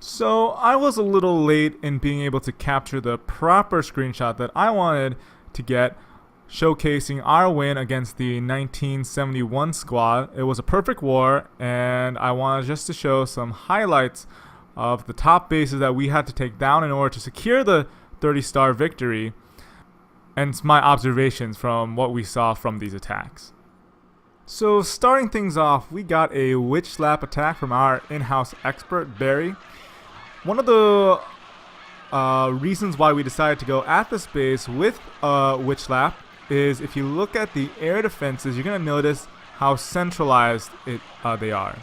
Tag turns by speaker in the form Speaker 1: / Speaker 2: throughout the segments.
Speaker 1: So I was a little late in being able to capture the proper screenshot that I wanted to get, showcasing our win against the 1971 squad. It was a perfect war, and I wanted just to show some highlights of the top bases that we had to take down in order to secure the 30-star victory, and my observations from what we saw from these attacks. So starting things off, we got a witch slap attack from our in-house expert, Barry. One of the reasons why we decided to go at this base with Witch Slap is if you look at the air defenses, you're going to notice how centralized they are.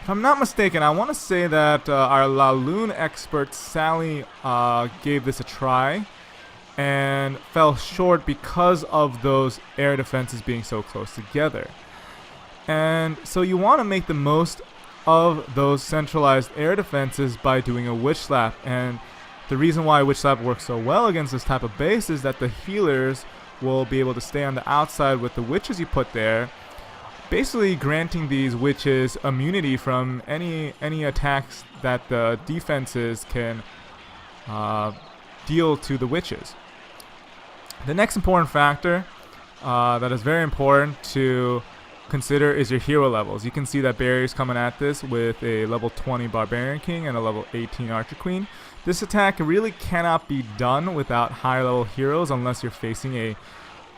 Speaker 1: If I'm not mistaken, I want to say that our Laloon expert, Sally, gave this a try and fell short because of those air defenses being so close together. And so you want to make the most of those centralized air defenses by doing a Witch Slap. And the reason why Witch Slap works so well against this type of base is that the healers will be able to stay on the outside with the witches you put there, basically granting these witches immunity from any attacks that the defenses can deal to the witches. The next important factor that is very important to consider is your hero levels. You can see that Barry's coming at this with a level 20 Barbarian King and a level 18 Archer Queen. This attack really cannot be done without high level heroes unless you're facing a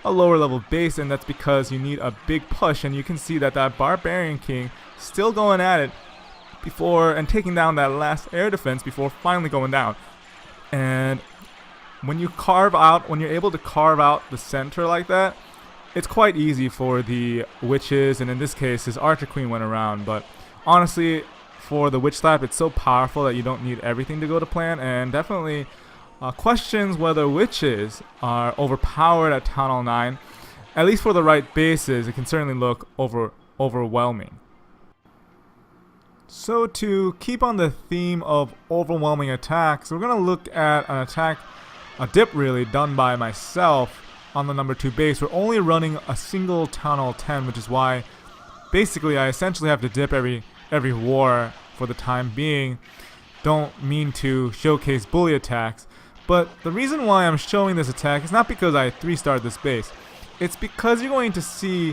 Speaker 1: lower level base, and that's because you need a big push. And you can see that Barbarian King still going at it before and taking down that last air defense before finally going down. And when you're able to carve out the center like that, it's quite easy for the witches, and in this case his Archer Queen went around. But honestly, for the Witch Slap, it's so powerful that you don't need everything to go to plan, and definitely questions whether witches are overpowered at Town Hall 9. At least for the right bases, it can certainly look overwhelming. So to keep on the theme of overwhelming attacks, we're going to look at an attack, a dip really, done by myself on the number 2 base. We're only running a single Town Hall 10, which is why basically I essentially have to dip every war for the time being. Don't mean to showcase bully attacks, but the reason why I'm showing this attack is not because I 3-starred this base. It's because you're going to see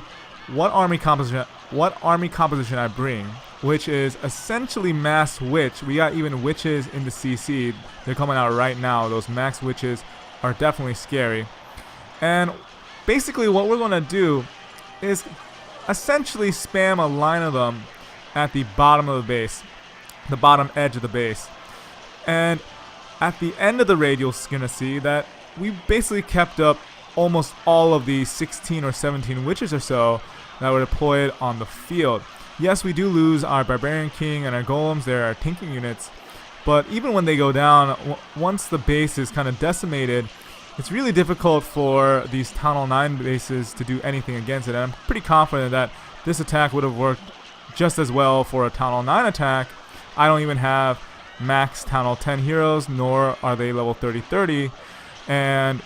Speaker 1: what army composition I bring, which is essentially mass witch. We got even witches in the CC. They're coming out right now. Those max witches are definitely scary. And basically what we're going to do is essentially spam a line of them at the bottom of the base, the bottom edge of the base. And at the end of the raid, you're going to see that we basically kept up almost all of the 16 or 17 witches or so that were deployed on the field. Yes, we do lose our Barbarian King and our Golems, they're our tanking units, but even when they go down, once the base is kind of decimated, it's really difficult for these Town Hall 9 bases to do anything against it. And I'm pretty confident that this attack would have worked just as well for a Town Hall 9 attack. I don't even have max Town Hall 10 heroes, nor are they level 30-30. And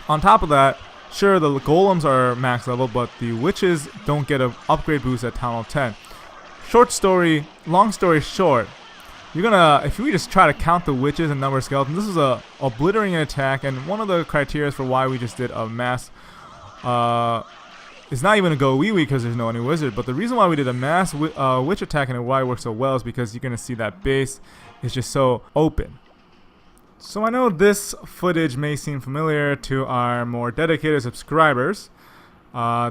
Speaker 1: on top of that, sure, the Golems are max level, but the witches don't get an upgrade boost at Town Hall 10. Long story short, if we just try to count the witches and number of skeletons, this is a obliterating attack, and one of the criteria for why we just did a mass is not even a go wee wee because there's no any wizard, but the reason why we did a mass witch attack and why it works so well is because you're going to see that base is just so open. So I know this footage may seem familiar to our more dedicated subscribers.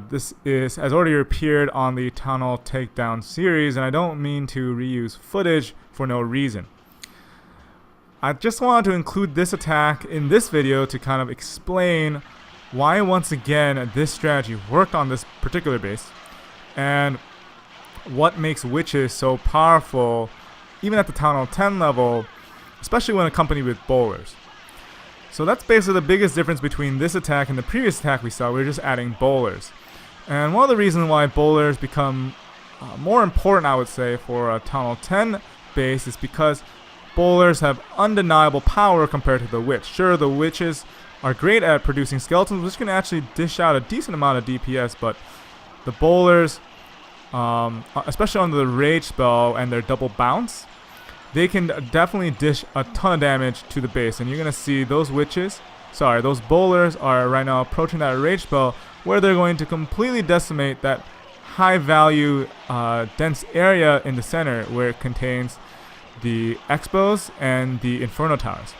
Speaker 1: This has already appeared on the Town Hall Takedown series, and I don't mean to reuse footage for no reason. I just wanted to include this attack in this video to kind of explain why once again this strategy worked on this particular base, and what makes witches so powerful even at the Town Hall 10 level, especially when accompanied with bowlers. So that's basically the biggest difference between this attack and the previous attack we saw. We were just adding bowlers. And one of the reasons why bowlers become more important, I would say, for a Town Hall 10 base is because bowlers have undeniable power compared to the witch. Sure, the witches are great at producing skeletons, which can actually dish out a decent amount of DPS, but the bowlers, especially under the rage spell and their double bounce, they can definitely dish a ton of damage to the base. And you're going to see those those bowlers are right now approaching that rage spell where they're going to completely decimate that high value dense area in the center where it contains the Expos and the Inferno Towers.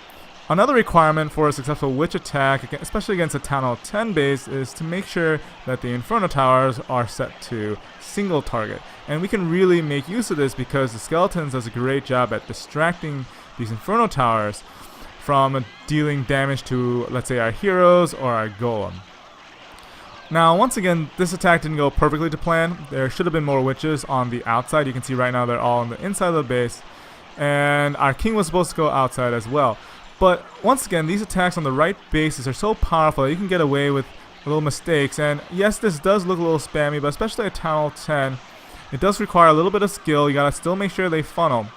Speaker 1: Another requirement for a successful Witch attack, especially against a Town Hall 10 base, is to make sure that the Inferno Towers are set to single target. And we can really make use of this because the Skeletons does a great job at distracting these Inferno Towers from dealing damage to, let's say, our heroes or our Golem. Now, once again, this attack didn't go perfectly to plan. There should have been more Witches on the outside. You can see right now they're all on the inside of the base. And our King was supposed to go outside as well. But once again, these attacks on the right bases are so powerful that you can get away with little mistakes. And yes, this does look a little spammy, but especially at Town Hall 10, it does require a little bit of skill. You gotta still make sure they funnel.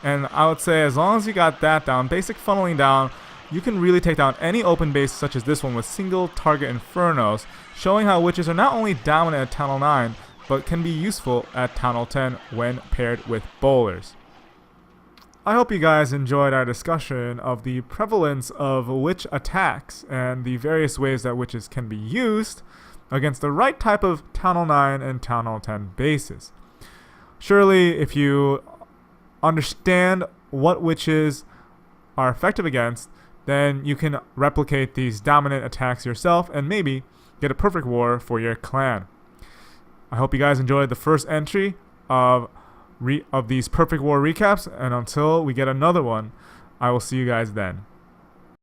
Speaker 1: And I would say as long as you got that down, basic funneling down, you can really take down any open base such as this one with single target Infernos, showing how Witches are not only dominant at Town Hall 9, but can be useful at Town Hall 10 when paired with bowlers. I hope you guys enjoyed our discussion of the prevalence of Witch attacks and the various ways that Witches can be used against the right type of Town Hall 9 and Town Hall 10 bases. Surely, if you understand what Witches are effective against, then you can replicate these dominant attacks yourself and maybe get a perfect war for your clan. I hope you guys enjoyed the first entry of these perfect war recaps, and until we get another one, I will see you guys then.